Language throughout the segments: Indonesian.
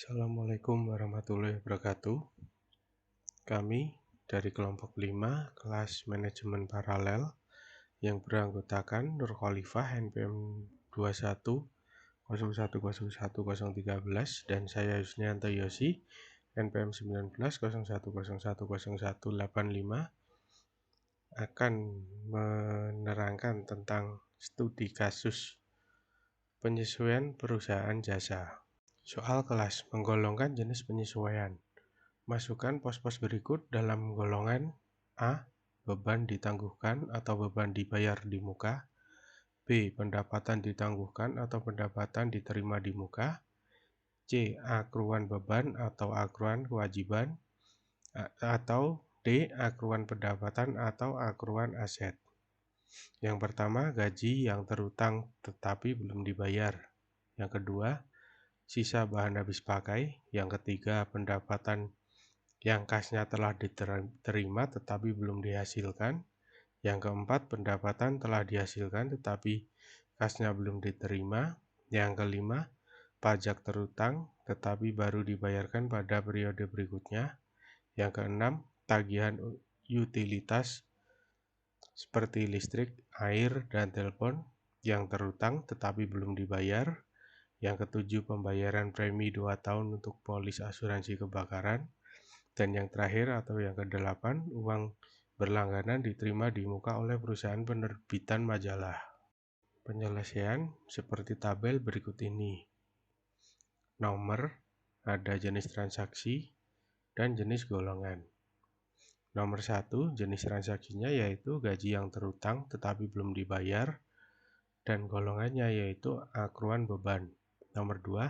Assalamualaikum warahmatullahi wabarakatuh. Kami dari kelompok 5 kelas manajemen paralel yang beranggotakan Nur Khalifah NPM 21010113 dan saya Yusnianto Yosi NPM 1901010185 akan menerangkan tentang studi kasus penyesuaian perusahaan jasa. Soal kelas menggolongkan jenis penyesuaian. Masukkan pos-pos berikut dalam golongan A. Beban ditangguhkan atau beban dibayar di muka. B. Pendapatan ditangguhkan atau pendapatan diterima di muka. C. Akruan beban atau akruan kewajiban. Atau D. Akruan pendapatan atau akruan aset. Yang pertama, gaji yang terutang tetapi belum dibayar. Yang kedua, sisa bahan habis pakai. Yang ketiga, pendapatan yang kasnya telah diterima tetapi belum dihasilkan. Yang keempat, pendapatan telah dihasilkan tetapi kasnya belum diterima. Yang kelima, pajak terutang tetapi baru dibayarkan pada periode berikutnya. Yang keenam, tagihan utilitas seperti listrik, air, dan telepon yang terutang tetapi belum dibayar. Yang ketujuh, pembayaran premi 2 tahun untuk polis asuransi kebakaran. Dan yang terakhir atau yang kedelapan, uang berlangganan diterima di muka oleh perusahaan penerbitan majalah. Penyelesaian seperti tabel berikut ini. Nomor, ada jenis transaksi, dan jenis golongan. Nomor 1, jenis transaksinya yaitu gaji yang terutang tetapi belum dibayar, dan golongannya yaitu akruan beban. Nomor 2,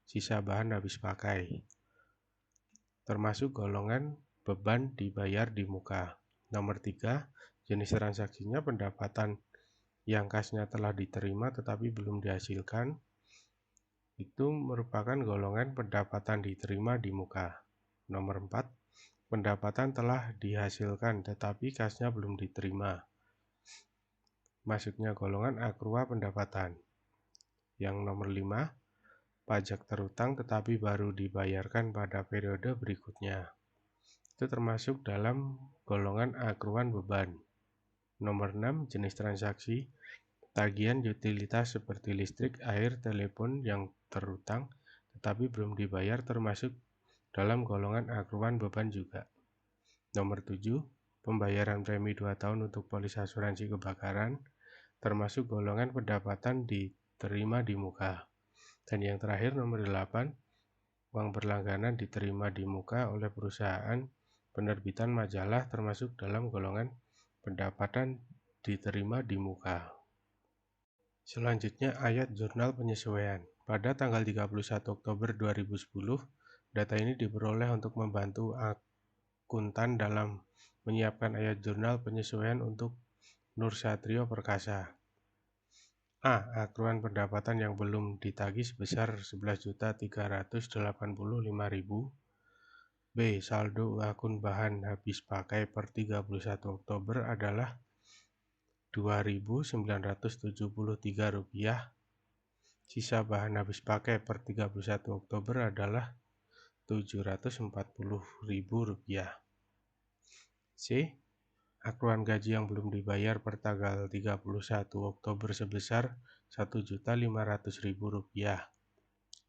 sisa bahan habis pakai, termasuk golongan beban dibayar di muka. Nomor 3, jenis transaksinya pendapatan yang kasnya telah diterima tetapi belum dihasilkan, itu merupakan golongan pendapatan diterima di muka. Nomor 4, pendapatan telah dihasilkan tetapi kasnya belum diterima, masuknya golongan akrua pendapatan. Yang nomor 5, pajak terutang tetapi baru dibayarkan pada periode berikutnya, itu termasuk dalam golongan akruan beban. Nomor 6, jenis transaksi tagihan utilitas seperti listrik, air, telepon yang terutang tetapi belum dibayar, termasuk dalam golongan akruan beban juga. Nomor 7, pembayaran premi 2 tahun untuk polis asuransi kebakaran, termasuk golongan pendapatan diterima di muka. Dan yang terakhir nomor 8, uang berlangganan diterima di muka oleh perusahaan penerbitan majalah, termasuk dalam golongan pendapatan diterima di muka. Selanjutnya ayat jurnal penyesuaian. Pada tanggal 31 Oktober 2010, data ini diperoleh untuk membantu akuntan dalam menyiapkan ayat jurnal penyesuaian untuk Nur Satrio Perkasa. A. Akruan pendapatan yang belum ditagih sebesar 11.385.000. B. Saldo akun bahan habis pakai per 31 Oktober adalah Rp2.973. Sisa bahan habis pakai per 31 Oktober adalah Rp740.000. C. Akruan gaji yang belum dibayar per tanggal 31 Oktober sebesar Rp1.500.000.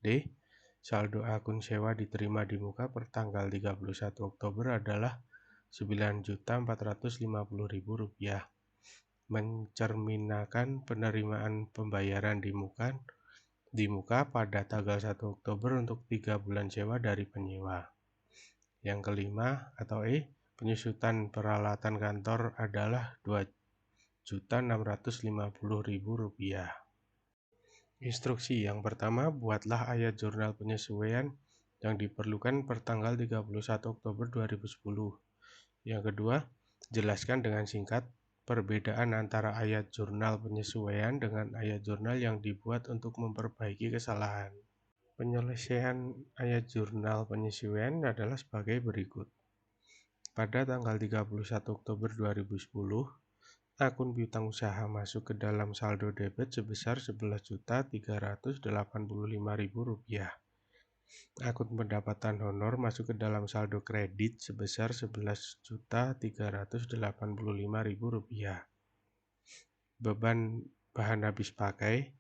D. Saldo akun sewa diterima di muka per tanggal 31 Oktober adalah Rp9.450.000. Mencerminkan penerimaan pembayaran di muka pada tanggal 1 Oktober untuk 3 bulan sewa dari penyewa. Yang kelima atau E, penyusutan peralatan kantor adalah Rp2.650.000. Instruksi yang pertama, buatlah ayat jurnal penyesuaian yang diperlukan per tanggal 31 Oktober 2010. Yang kedua, jelaskan dengan singkat perbedaan antara ayat jurnal penyesuaian dengan ayat jurnal yang dibuat untuk memperbaiki kesalahan. Penyelesaian ayat jurnal penyesuaian adalah sebagai berikut. Pada tanggal 31 Oktober 2010, akun piutang usaha masuk ke dalam saldo debit sebesar Rp11.385.000. Akun pendapatan honor masuk ke dalam saldo kredit sebesar Rp11.385.000. Beban bahan habis pakai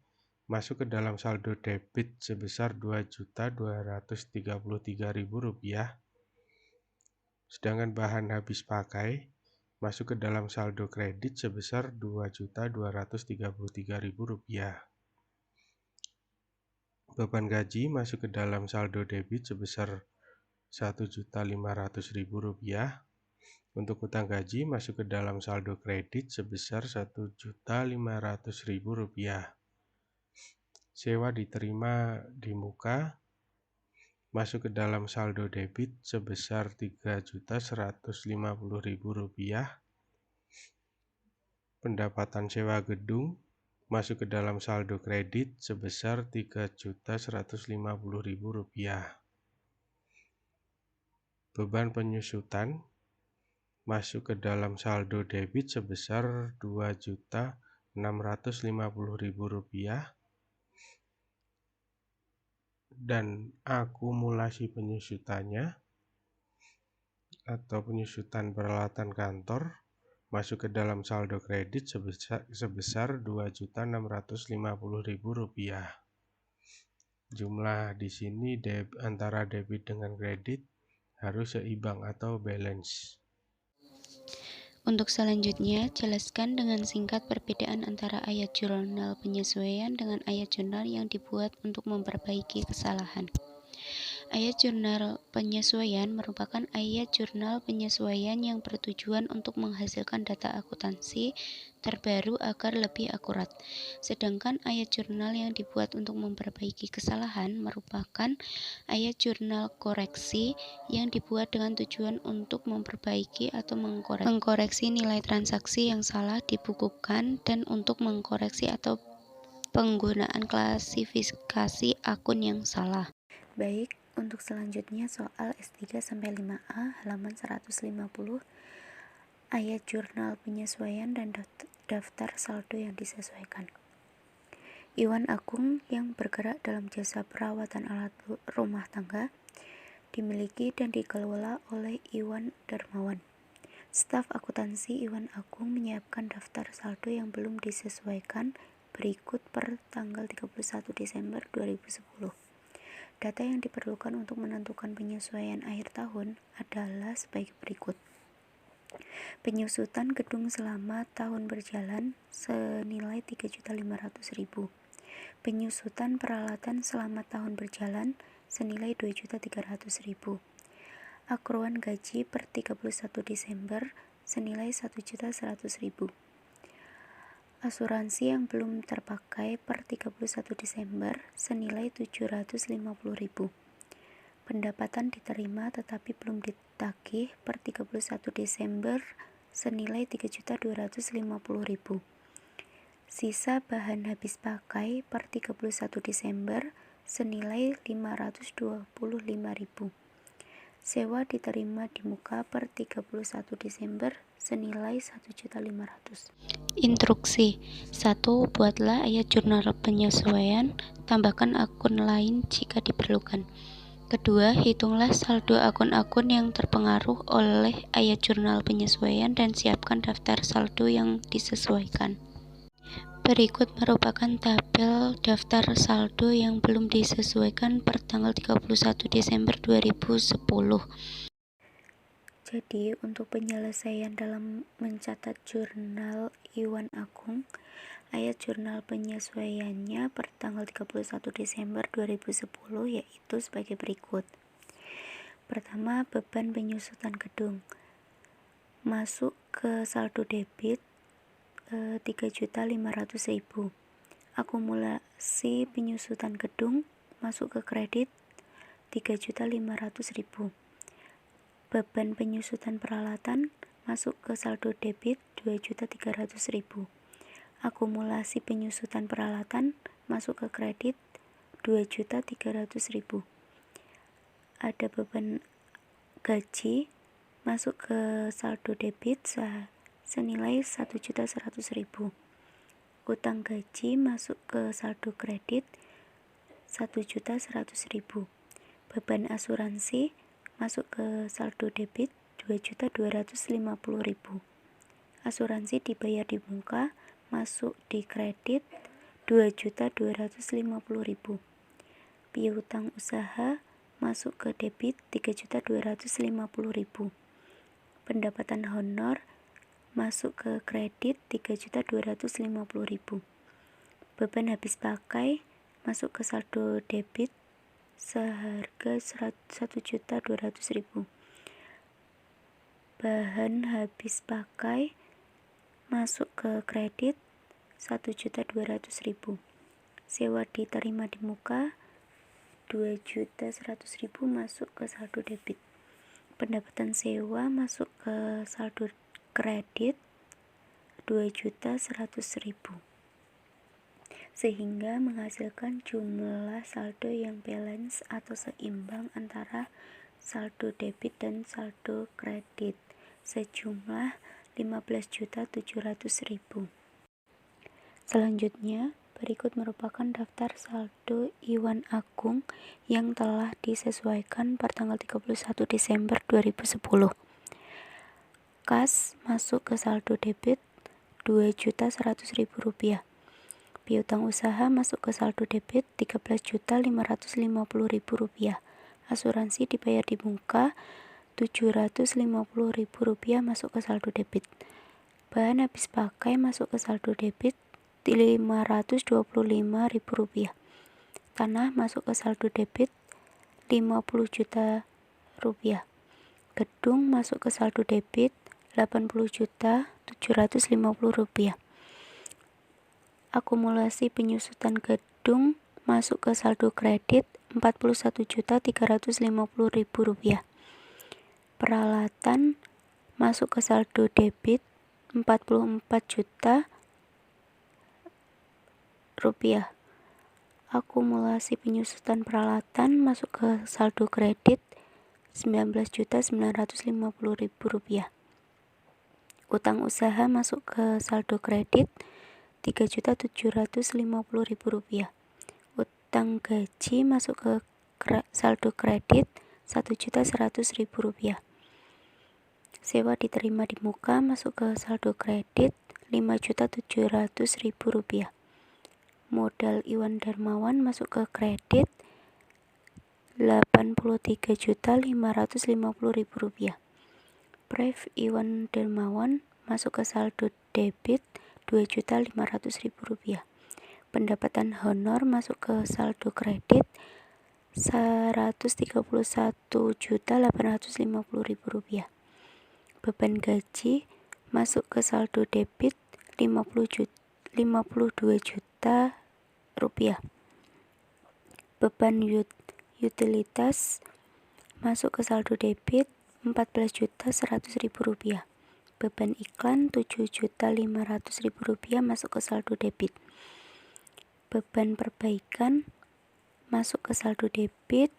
masuk ke dalam saldo debit sebesar Rp2.233.000. Sedangkan bahan habis pakai masuk ke dalam saldo kredit sebesar Rp2.233.000. Beban gaji masuk ke dalam saldo debit sebesar Rp1.500.000. Untuk utang gaji masuk ke dalam saldo kredit sebesar Rp1.500.000. Sewa diterima di muka masuk ke dalam saldo debit sebesar Rp3.150.000. Pendapatan sewa gedung masuk ke dalam saldo kredit sebesar Rp3.150.000. Beban penyusutan masuk ke dalam saldo debit sebesar Rp2.650.000 dan akumulasi penyusutannya atau penyusutan peralatan kantor masuk ke dalam saldo kredit sebesar Rp2.650.000. Jumlah di sini antara debit dengan kredit harus seimbang atau balance. Untuk selanjutnya, jelaskan dengan singkat perbedaan antara ayat jurnal penyesuaian dengan ayat jurnal yang dibuat untuk memperbaiki kesalahan. Ayat jurnal penyesuaian merupakan ayat jurnal penyesuaian yang bertujuan untuk menghasilkan data akuntansi terbaru agar lebih akurat. Sedangkan ayat jurnal yang dibuat untuk memperbaiki kesalahan merupakan ayat jurnal koreksi yang dibuat dengan tujuan untuk memperbaiki atau mengkoreksi nilai transaksi yang salah dibukukan dan untuk mengkoreksi atau penggunaan klasifikasi akun yang salah. Baik, untuk selanjutnya soal S3 sampai 5A halaman 150 ayat jurnal penyesuaian dan daftar saldo yang disesuaikan. Iwan Agung yang bergerak dalam jasa perawatan alat rumah tangga dimiliki dan dikelola oleh Iwan Darmawan. Staf akuntansi Iwan Agung menyiapkan daftar saldo yang belum disesuaikan berikut per tanggal 31 Desember 2010. Data yang diperlukan untuk menentukan penyesuaian akhir tahun adalah sebagai berikut. Penyusutan gedung selama tahun berjalan senilai Rp3.500.000. Penyusutan peralatan selama tahun berjalan senilai Rp2.300.000. Akruan gaji per 31 Desember senilai Rp1.100.000. Asuransi yang belum terpakai per 31 Desember senilai Rp750.000. Pendapatan diterima tetapi belum ditagih per 31 Desember senilai Rp3.250.000. Sisa bahan habis pakai per 31 Desember senilai Rp525.000. Sewa diterima di muka per 31 Desember senilai Rp1.500.000. Instruksi 1. Buatlah ayat jurnal penyesuaian, tambahkan akun lain jika diperlukan. Kedua, hitunglah saldo akun-akun yang terpengaruh oleh ayat jurnal penyesuaian dan siapkan daftar saldo yang disesuaikan. Berikut merupakan tabel daftar saldo yang belum disesuaikan per tanggal 31 Desember 2010. Jadi, untuk penyelesaian dalam mencatat jurnal Iwan Agung, ayat jurnal penyesuaiannya per tanggal 31 Desember 2010 yaitu sebagai berikut. Pertama, beban penyusutan gedung. Masuk ke saldo debit Rp3.500.000. Akumulasi penyusutan gedung masuk ke kredit Rp3.500.000. Beban penyusutan peralatan masuk ke saldo debit Rp2.300.000. Akumulasi penyusutan peralatan masuk ke kredit Rp2.300.000. Ada beban gaji masuk ke saldo debit senilai Rp1.100.000. Utang gaji masuk ke saldo kredit Rp1.100.000. Beban asuransi masuk ke saldo debit 2.250.000. Asuransi dibayar di muka masuk di kredit 2.250.000. Piutang usaha masuk ke debit 3.250.000. Pendapatan honor masuk ke kredit 3.250.000. Beban habis pakai masuk ke saldo debit seharga 1.200.000. Bahan habis pakai masuk ke kredit 1.200.000. Sewa diterima di muka 2.100.000 masuk ke saldo debit. Pendapatan sewa masuk ke saldo kredit 2.100.000. Sehingga menghasilkan jumlah saldo yang balance atau seimbang antara saldo debit dan saldo kredit sejumlah 15.700.000. Selanjutnya, berikut merupakan daftar saldo Iwan Agung yang telah disesuaikan per tanggal 31 Desember 2010. Kas masuk ke saldo debit Rp2.100.000. Piutang usaha masuk ke saldo debit Rp13.550.000. Asuransi dibayar di muka Rp750.000 masuk ke saldo debit. Bahan habis pakai masuk ke saldo debit Rp525.000. Tanah masuk ke saldo debit Rp50 juta. Gedung masuk ke saldo debit Rp80.750.000. Akumulasi penyusutan gedung masuk ke saldo kredit Rp41.350.000. Peralatan masuk ke saldo debit Rp44 juta. Akumulasi penyusutan peralatan masuk ke saldo kredit Rp19.950.000. Utang usaha masuk ke saldo kredit Rp3.750.000. Utang gaji masuk ke saldo kredit Rp1.100.000. Sewa diterima di muka masuk ke saldo kredit Rp5.700.000. Modal Iwan Darmawan masuk ke kredit Rp83.550.000. Pref Iwan Darmawan masuk ke saldo debit Rp2.500.000. Pendapatan honor masuk ke saldo kredit Rp131.850.000. Beban gaji masuk ke saldo debit Rp52 juta. Beban utilitas masuk ke saldo debit Rp14.100.000. Beban iklan Rp7.500.000 masuk ke saldo debit. Beban perbaikan masuk ke saldo debit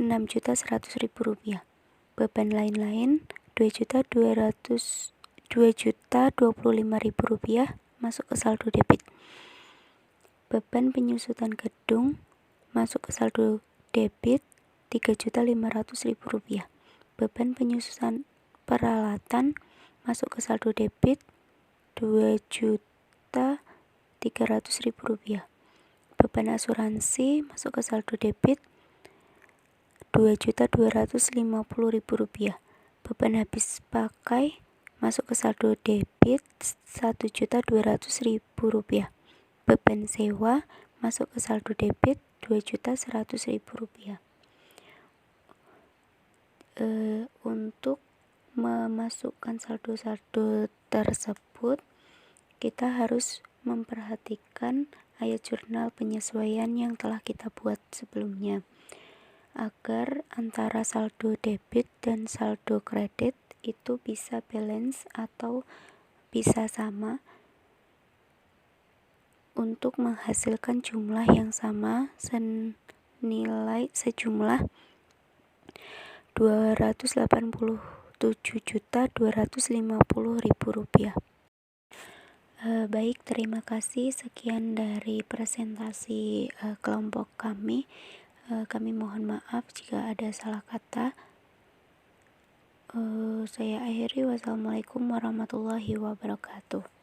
Rp6.100.000. Beban lain-lain Rp2.025.000 masuk ke saldo debit. Beban penyusutan gedung masuk ke saldo debit Rp3.500.000. Beban penyusutan peralatan masuk ke saldo debit Rp2.300.000. Beban asuransi masuk ke saldo debit Rp2.250.000. Beban habis pakai masuk ke saldo debit Rp1.200.000. Beban sewa masuk ke saldo debit Rp2.100.000. Untuk memasukkan saldo-saldo tersebut, kita harus memperhatikan ayat jurnal penyesuaian yang telah kita buat sebelumnya, agar antara saldo debit dan saldo kredit itu bisa balance atau bisa sama untuk menghasilkan jumlah yang sama senilai sejumlah Rp287.250.000. Baik, terima kasih. Sekian dari presentasi kelompok kami. Kami mohon maaf jika ada salah kata. Saya akhiri. Wassalamualaikum warahmatullahi wabarakatuh.